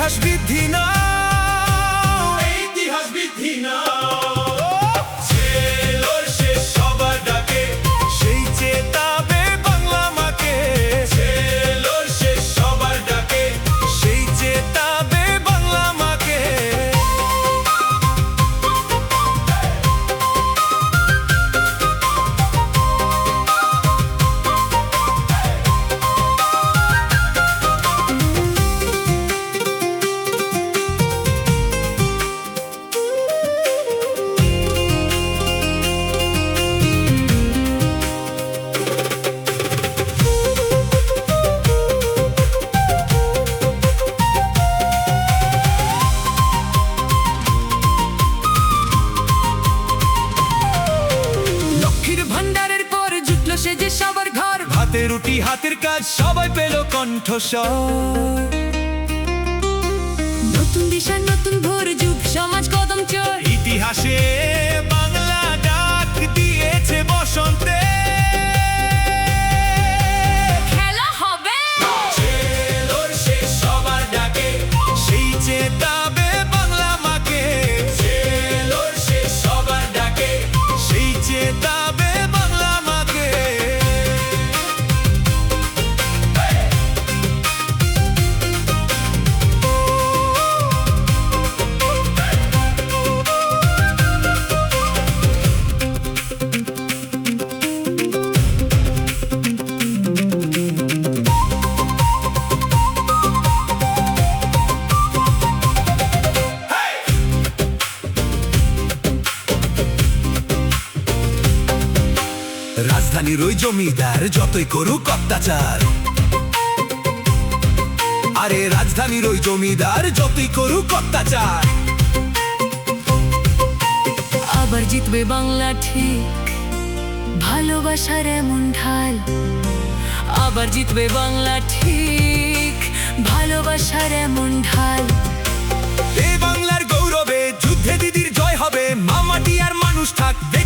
ইতিহাস বৃদ্ধি নাও, ইতিহাস বৃদ্ধি নাও। ছেলোর শেষ সবার ডাকে, সেই চেতাবে বাংলা মাকে। ছেলোর শেষ সবার ডাকে, সেই চেতাবে বাংলা মাকে। লক্ষ্মীর ভান্ডারের পর জুটলো সে যে সবার ঘর, হাতে রুটি হাতের কাজ সবাই পেল কণ্ঠস্বর। নতুন দিশা নতুন ভোর যুগ সমাজ কদম চোর, ইতিহাসে বাংলা ডাক দিয়েছে বসন্তে। খেলা হবে ছেলোর শেষ সবার ডাকে, সেই চেতাবে বাংলা মাকে। ছেলোর শেষ সবার ডাকে, সেই চেতাবে বাংলা মাকে। রাজধানীর ওই জমিদার যতই করুক অত্যাচার, আরে রাজধানীর ওই জমিদার যতই করুক অত্যাচার। আবার জিতবে বাংলা ঠিক, ভালোবাসার এমন ঢাল। আবার জিতবে বাংলা ঠিক, ভালোবাসার এমন ঢাল। এই বাংলার গৌরবে যুদ্ধে দিদির জয় হবে, মামাটি আর মানুষ থাকবে